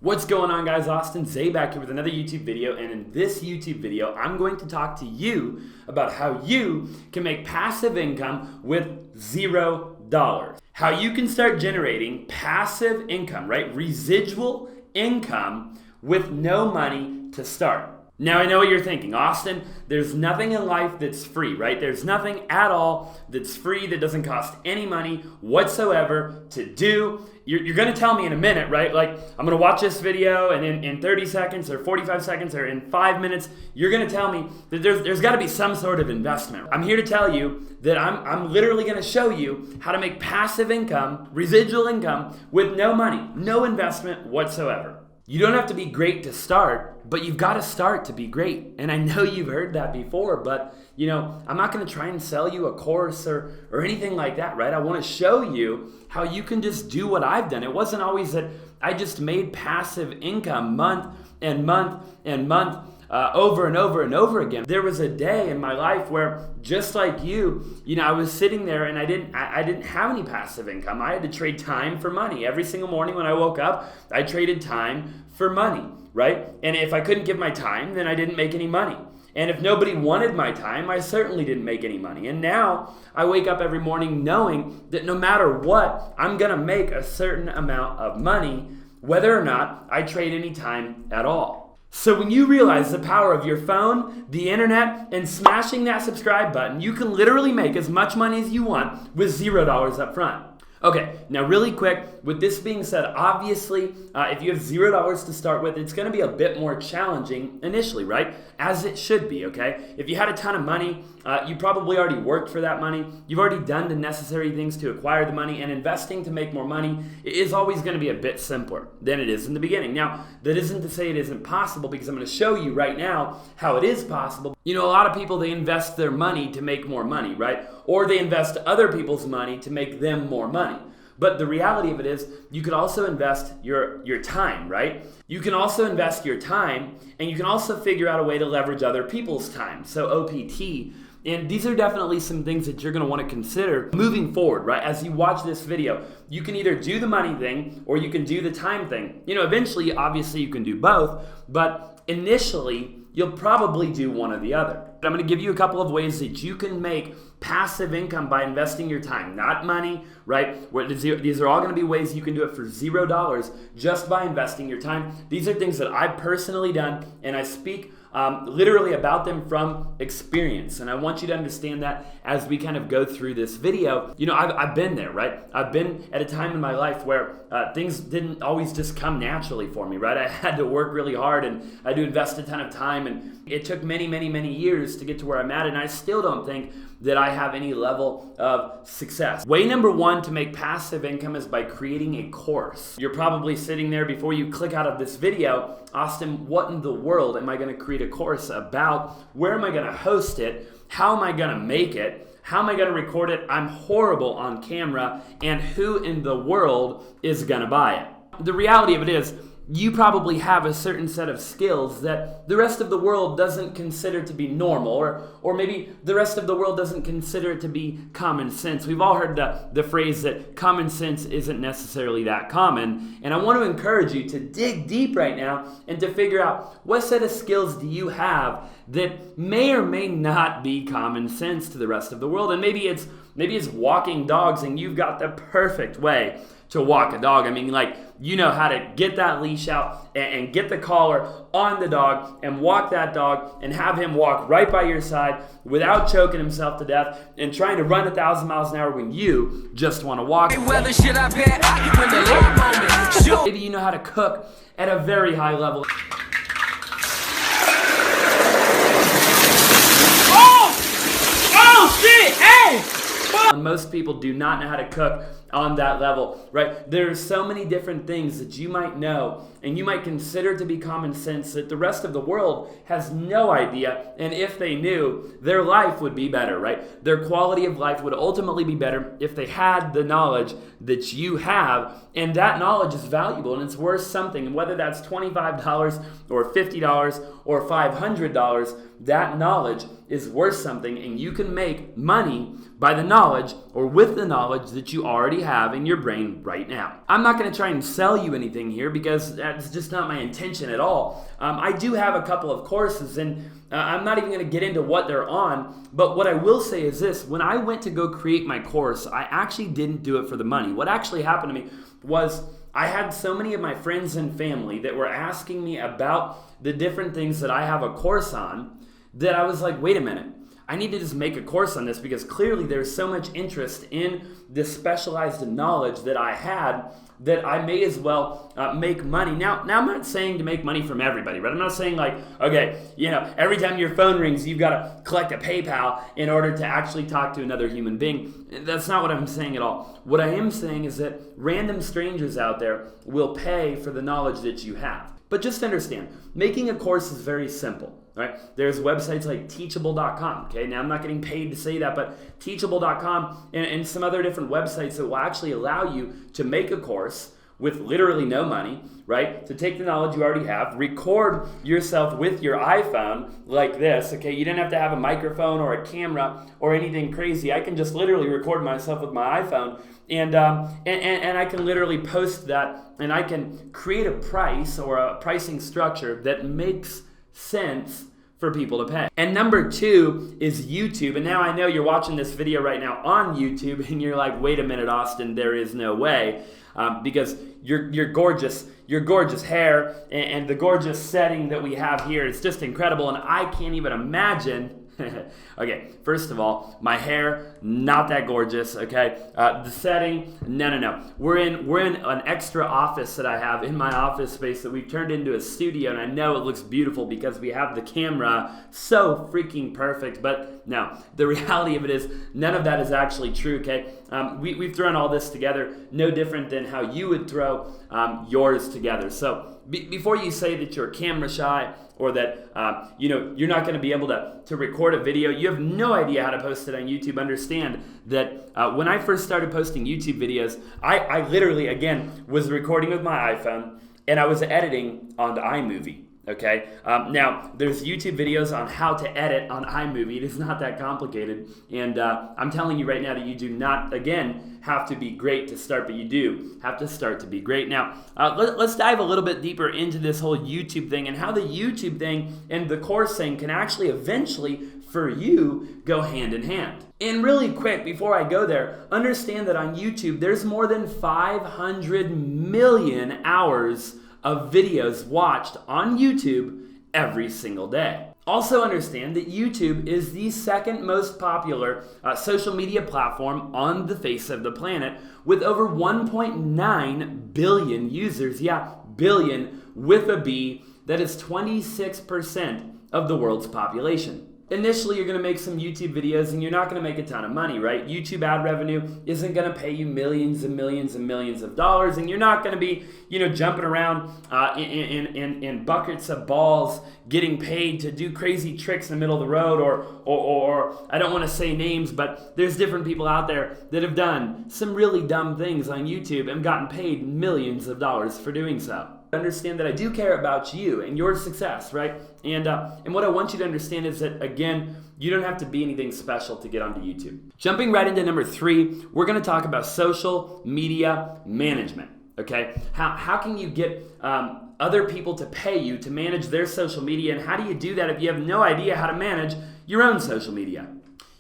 What's going on, guys? Austin Zay back here with another YouTube video, and in this YouTube video I'm going to talk to you about how you can make passive income with $0. How you can start generating passive income, right? Residual income with no money to start. Now I know what you're thinking, Austin, there's nothing in life that's free, right? There's nothing at all that's free, that doesn't cost any money whatsoever to do. You're gonna tell me in a minute, right? Like, I'm gonna watch this video and in 30 seconds or 45 seconds or in 5 minutes, you're gonna tell me that there's gotta be some sort of investment. I'm here to tell you that I'm literally gonna show you how to make passive income, residual income, with no money, no investment whatsoever. You don't have to be great to start, but you've got to start to be great. And I know you've heard that before, but I'm not going to try and sell you a course or anything like that, right? I want to show you how you can just do what I've done. It wasn't always that I just made passive income month and month and month over and over and over again. There was a day in my life where, just like you, I was sitting there and I didn't have any passive income. I had to trade time for money. Every single morning when I woke up, I traded time for money, right? And if I couldn't give my time, then I didn't make any money. And if nobody wanted my time, I certainly didn't make any money. And now I wake up every morning knowing that no matter what, I'm gonna make a certain amount of money, whether or not I trade any time at all. So when you realize the power of your phone, the internet, and smashing that subscribe button, you can literally make as much money as you want with $0 up front. Okay, now really quick, with this being said, obviously, if you have $0 to start with, it's gonna be a bit more challenging initially, right? As it should be, okay? If you had a ton of money, you probably already worked for that money, you've already done the necessary things to acquire the money, and investing to make more money is always gonna be a bit simpler than it is in the beginning. Now, that isn't to say it isn't possible, because I'm gonna show you right now how it is possible. A lot of people, they invest their money to make more money, right? Or they invest other people's money to make them more money. But the reality of it is, you could also invest your time, right? You can also invest your time, and you can also figure out a way to leverage other people's time. So OPT, and these are definitely some things that you're gonna wanna consider moving forward, right? As you watch this video, you can either do the money thing or you can do the time thing. Eventually, obviously you can do both, but initially, you'll probably do one or the other. I'm gonna give you a couple of ways that you can make passive income by investing your time, not money, right? These are all gonna be ways you can do it for $0 just by investing your time. These are things that I've personally done, and I speak literally about them from experience. And I want you to understand that as we kind of go through this video. I've been there, right? I've been at a time in my life where things didn't always just come naturally for me, right? I had to work really hard, and I had to invest a ton of time, and it took many, many, many years to get to where I'm at, and I still don't think that I have any level of success. Way number one to make passive income is by creating a course. You're probably sitting there before you click out of this video, Austin, what in the world am I gonna create a course about? Where am I gonna host it? How am I gonna make it? How am I gonna record it? I'm horrible on camera, and who in the world is gonna buy it? The reality of it is, you probably have a certain set of skills that the rest of the world doesn't consider to be normal, or maybe the rest of the world doesn't consider it to be common sense. We've all heard the phrase that common sense isn't necessarily that common, and I want to encourage you to dig deep right now and to figure out what set of skills do you have that may or may not be common sense to the rest of the world. And maybe it's walking dogs, and you've got the perfect way to walk a dog. I mean, you know how to get that leash out and get the collar on the dog and walk that dog and have him walk right by your side without choking himself to death and trying to run 1,000 miles an hour when you just want to walk. Maybe you know how to cook at a very high level. Oh shit, hey! Most people do not know how to cook on that level, right? There are so many different things that you might know and you might consider to be common sense that the rest of the world has no idea, and if they knew, their life would be better, right? Their quality of life would ultimately be better if they had the knowledge that you have, and that knowledge is valuable and it's worth something, and whether that's $25 or $50 or $500, that knowledge is worth something, and you can make money by the knowledge or with the knowledge that you already already have in your brain right now. I'm not going to try and sell you anything here because that's just not my intention at all. I do have a couple of courses, and I'm not even going to get into what they're on, but what I will say is this. When I went to go create my course, I actually didn't do it for the money. What actually happened to me was I had so many of my friends and family that were asking me about the different things that I have a course on that I was like, wait a minute. I need to just make a course on this because clearly there's so much interest in this specialized knowledge that I had that I may as well make money. Now I'm not saying to make money from everybody, right? I'm not saying like, okay, every time your phone rings, you've got to collect a PayPal in order to actually talk to another human being. That's not what I'm saying at all. What I am saying is that random strangers out there will pay for the knowledge that you have. But just understand, making a course is very simple. Right? There's websites like teachable.com. Okay, now I'm not getting paid to say that, but teachable.com and some other different websites that will actually allow you to make a course with literally no money, right? To take the knowledge you already have, record yourself with your iPhone like this, okay? You didn't have to have a microphone or a camera or anything crazy. I can just literally record myself with my iPhone and I can literally post that, and I can create a price or a pricing structure that makes sense for people to pay. And number 2 is YouTube. And now I know you're watching this video right now on YouTube and you're like, wait a minute, Austin, there is no way. Because your gorgeous hair and the gorgeous setting that we have here is just incredible, and I can't even imagine. Okay, first of all, my hair, not that gorgeous, okay? The setting, no. We're in an extra office that I have in my office space that we've turned into a studio, and I know it looks beautiful because we have the camera so freaking perfect, but no, the reality of it is none of that is actually true, okay? We've thrown all this together, no different than how you would throw yours together. So before you say that you're camera shy, or that you're not going to be able to record a video, you have no idea how to post it on YouTube. Understand that when I first started posting YouTube videos, I literally, again, was recording with my iPhone, and I was editing onto iMovie. Okay. Now, there's YouTube videos on how to edit on iMovie. It is not that complicated. And I'm telling you right now that you do not, again, have to be great to start, but you do have to start to be great. Now, let's dive a little bit deeper into this whole YouTube thing and how the YouTube thing and the course thing can actually eventually, for you, go hand in hand. And really quick, before I go there, understand that on YouTube, there's more than 500 million hours of videos watched on YouTube every single day. Also understand that YouTube is the second most popular social media platform on the face of the planet with over 1.9 billion users. Yeah, billion with a B. That is 26% of the world's population. Initially, you're going to make some YouTube videos and you're not going to make a ton of money, right? YouTube ad revenue isn't going to pay you millions and millions and millions of dollars, and you're not going to be, jumping around in buckets of balls getting paid to do crazy tricks in the middle of the road, or I don't want to say names, but there's different people out there that have done some really dumb things on YouTube and gotten paid millions of dollars for doing so. Understand that I do care about you and your success, right? And what I want you to understand is that, again, you don't have to be anything special to get onto YouTube. Jumping right into number 3, we're going to talk about social media management, okay? How can you get other people to pay you to manage their social media, and how do you do that if you have no idea how to manage your own social media?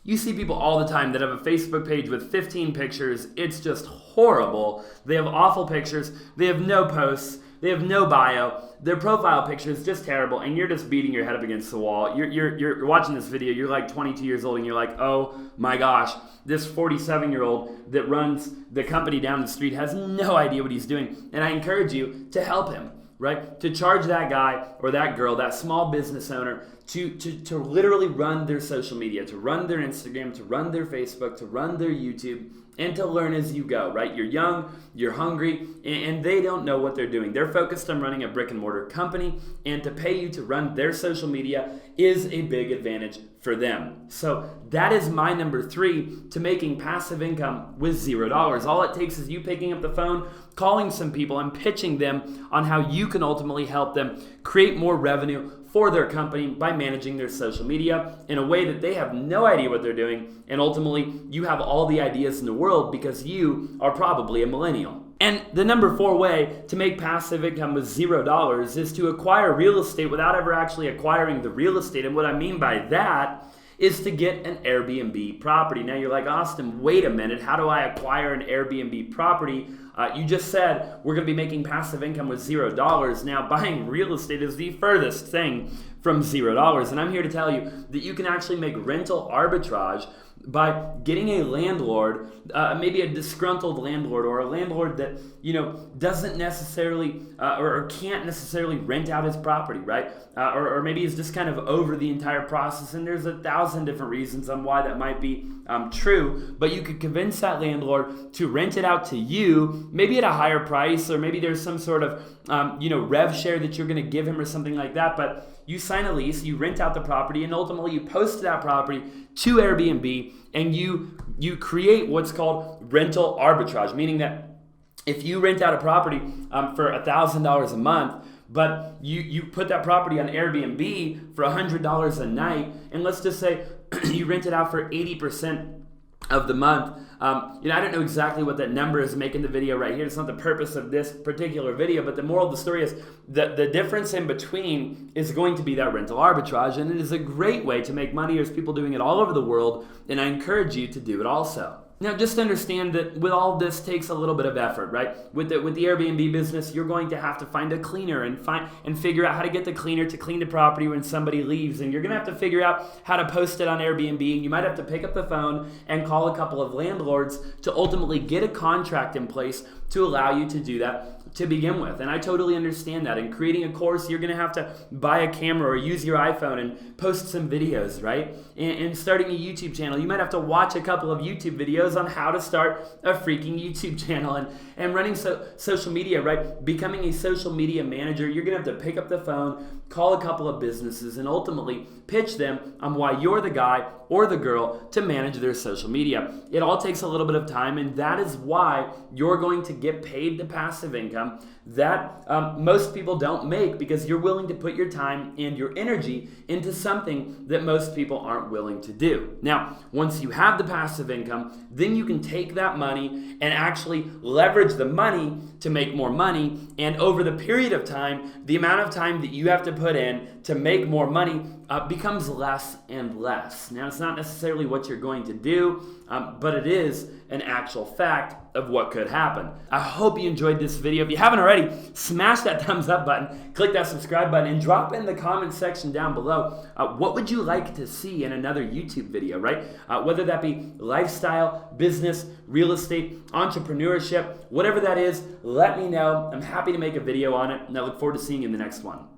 You see people all the time that have a Facebook page with 15 pictures. It's just horrible. They have awful pictures. They have no posts. They have no bio. Their profile picture is just terrible, and you're just beating your head up against the wall. You're watching this video. You're like 22 years old, and you're like, oh my gosh, this 47-year-old that runs the company down the street has no idea what he's doing. And I encourage you to help him, right? To charge that guy or that girl, that small business owner, to literally run their social media, to run their Instagram, to run their Facebook, to run their YouTube, and to learn as you go, right? You're young, you're hungry, and they don't know what they're doing. They're focused on running a brick and mortar company, and to pay you to run their social media is a big advantage for for them. So that is my number 3 to making passive income with $0. All it takes is you picking up the phone, calling some people, and pitching them on how you can ultimately help them create more revenue for their company by managing their social media in a way that they have no idea what they're doing, and ultimately you have all the ideas in the world because you are probably a millennial. And the number 4 way to make passive income with $0 is to acquire real estate without ever actually acquiring the real estate. And what I mean by that is to get an Airbnb property. Now you're like, Austin, wait a minute, how do I acquire an Airbnb property? You just said we're going to be making passive income with $0. Now buying real estate is the furthest thing from $0. And I'm here to tell you that you can actually make rental arbitrage by getting a landlord, maybe a disgruntled landlord, or a landlord that doesn't necessarily or can't necessarily rent out his property, right? Or maybe is just kind of over the entire process. And there's 1,000 different reasons on why that might be true. But you could convince that landlord to rent it out to you, maybe at a higher price, or maybe there's some sort of rev share that you're going to give him or something like that. But you sign a lease, you rent out the property, and ultimately you post that property to Airbnb, and you create what's called rental arbitrage, meaning that if you rent out a property for $1,000 a month, but you put that property on Airbnb for $100 a night, and let's just say you rent it out for 80% of the month. I don't know exactly what that number is making the video right here. It's not the purpose of this particular video, but the moral of the story is that the difference in between is going to be that rental arbitrage, and it is a great way to make money. There's people doing it all over the world, and I encourage you to do it also. Now, just understand that with all this takes a little bit of effort, right? With the Airbnb business, you're going to have to find a cleaner and figure out how to get the cleaner to clean the property when somebody leaves. And you're going to have to figure out how to post it on Airbnb. And you might have to pick up the phone and call a couple of landlords to ultimately get a contract in place to allow you to do that to begin with. And I totally understand that. In creating a course, you're going to have to buy a camera or use your iPhone and post some videos, right? And starting a YouTube channel, you might have to watch a couple of YouTube videos on how to start a freaking YouTube channel and running social media, right? Becoming a social media manager, you're going to have to pick up the phone, call a couple of businesses, and ultimately pitch them on why you're the guy or the girl to manage their social media. It all takes a little bit of time, and that is why you're going to get paid the passive income that most people don't make, because you're willing to put your time and your energy into something that most people aren't willing to do. Now, once you have the passive income, then you can take that money and actually leverage the money to make more money. And over the period of time, the amount of time that you have to put in to make more money becomes less and less. Now, it's not necessarily what you're going to do, but it is an actual fact of what could happen. I hope you enjoyed this video. If you haven't already, smash that thumbs up button, click that subscribe button, and drop in the comment section down below what would you like to see in another YouTube video, right? Whether that be lifestyle, business, real estate, entrepreneurship, whatever that is, let me know. I'm happy to make a video on it, and I look forward to seeing you in the next one.